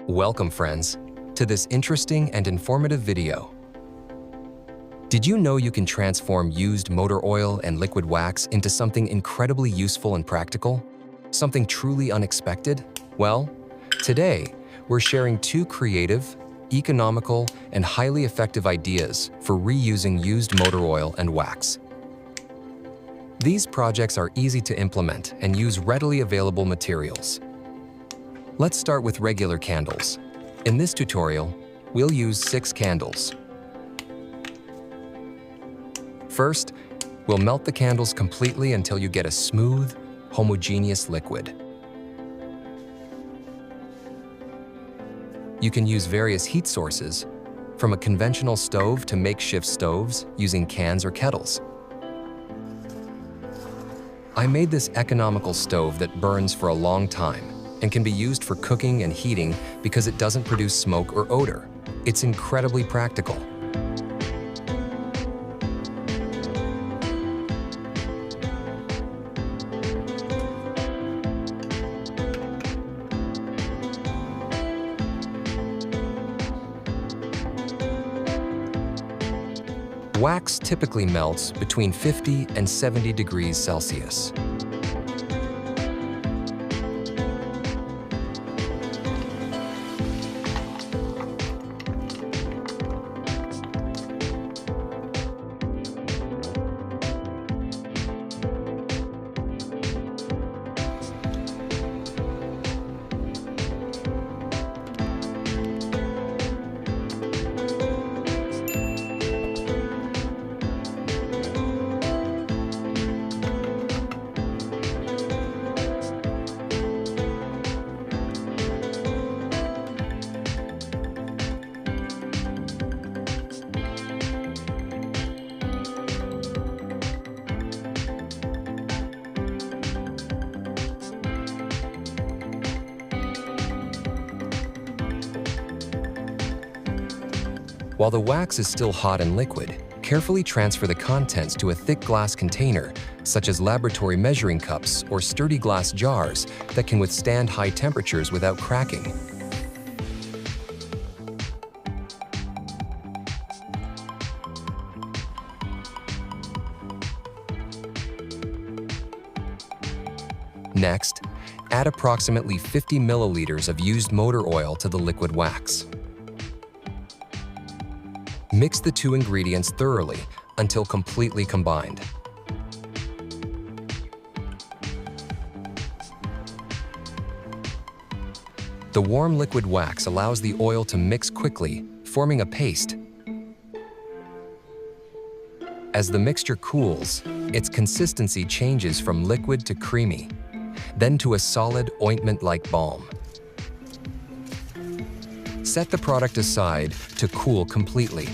Welcome, friends, to this interesting and informative video. Did you know you can transform used motor oil and liquid wax into something incredibly useful and practical? Something truly unexpected? Well, today, we're sharing two creative, economical, and highly effective ideas for reusing used motor oil and wax. These projects are easy to implement and use readily available materials. Let's start with regular candles. In this tutorial, we'll use 6 candles. First, we'll melt the candles completely until you get a smooth, homogeneous liquid. You can use various heat sources, from a conventional stove to makeshift stoves using cans or kettles. I made this economical stove that burns for a long time and can be used for cooking and heating because it doesn't produce smoke or odor. It's incredibly practical. Wax typically melts between 50 and 70 degrees Celsius. While the wax is still hot and liquid, carefully transfer the contents to a thick glass container, such as laboratory measuring cups or sturdy glass jars that can withstand high temperatures without cracking. Next, add approximately 50 milliliters of used motor oil to the liquid wax. Mix the two ingredients thoroughly until completely combined. The warm liquid wax allows the oil to mix quickly, forming a paste. As the mixture cools, its consistency changes from liquid to creamy, then to a solid ointment-like balm. Set the product aside to cool completely.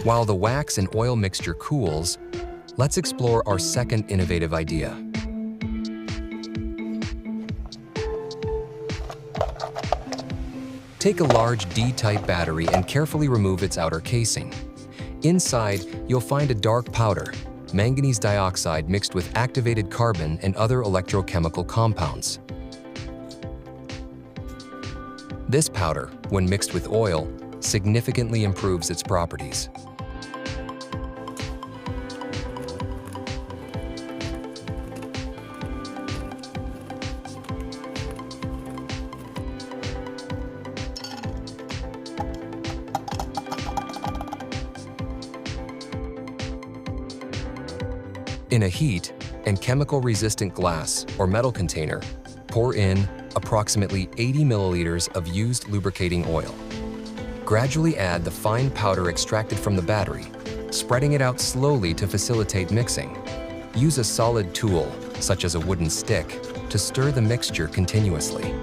While the wax and oil mixture cools, let's explore our second innovative idea. Take a large D-type battery and carefully remove its outer casing. Inside, you'll find a dark powder, manganese dioxide mixed with activated carbon and other electrochemical compounds. This powder, when mixed with oil, significantly improves its properties. In a heat and chemical-resistant glass or metal container, pour in approximately 80 milliliters of used lubricating oil. Gradually add the fine powder extracted from the battery, spreading it out slowly to facilitate mixing. Use a solid tool, such as a wooden stick, to stir the mixture continuously.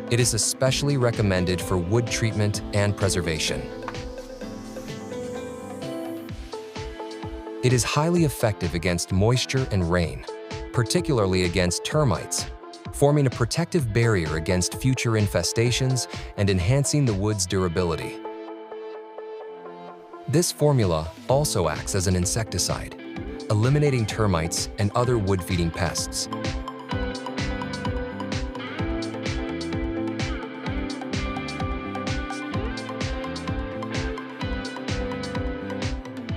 It is especially recommended for wood treatment and preservation. It is highly effective against moisture and rain, particularly against termites, forming a protective barrier against future infestations and enhancing the wood's durability. This formula also acts as an insecticide, eliminating termites and other wood-feeding pests.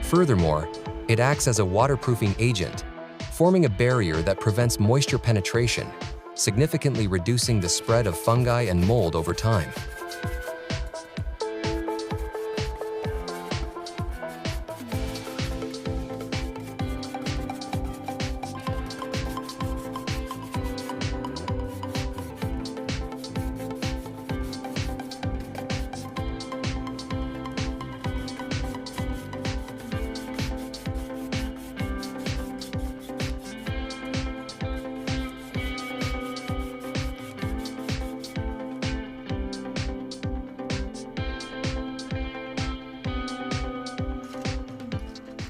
Furthermore, it acts as a waterproofing agent, forming a barrier that prevents moisture penetration, significantly reducing the spread of fungi and mold over time.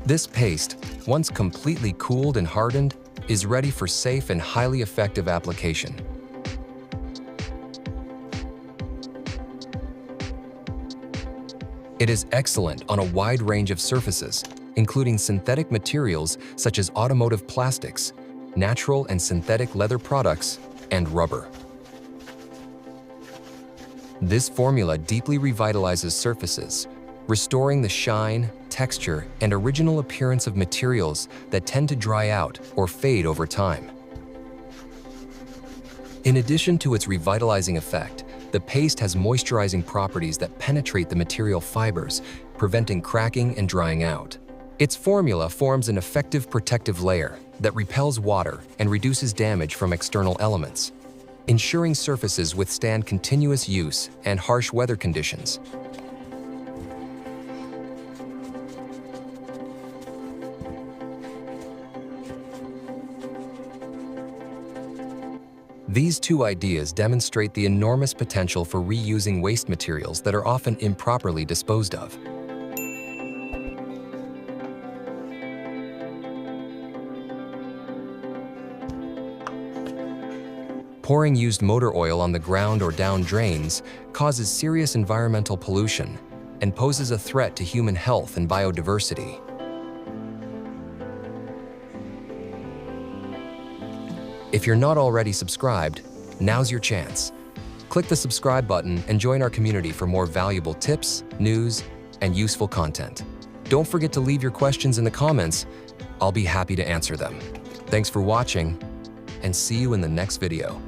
This paste, once completely cooled and hardened, is ready for safe and highly effective application. It is excellent on a wide range of surfaces, including synthetic materials such as automotive plastics, natural and synthetic leather products, and rubber. This formula deeply revitalizes surfaces, restoring the shine, texture, and original appearance of materials that tend to dry out or fade over time. In addition to its revitalizing effect, the paste has moisturizing properties that penetrate the material fibers, preventing cracking and drying out. Its formula forms an effective protective layer that repels water and reduces damage from external elements, ensuring surfaces withstand continuous use and harsh weather conditions. These two ideas demonstrate the enormous potential for reusing waste materials that are often improperly disposed of. Pouring used motor oil on the ground or down drains causes serious environmental pollution and poses a threat to human health and biodiversity. If you're not already subscribed, now's your chance. Click the subscribe button and join our community for more valuable tips, news, and useful content. Don't forget to leave your questions in the comments. I'll be happy to answer them. Thanks for watching, and see you in the next video.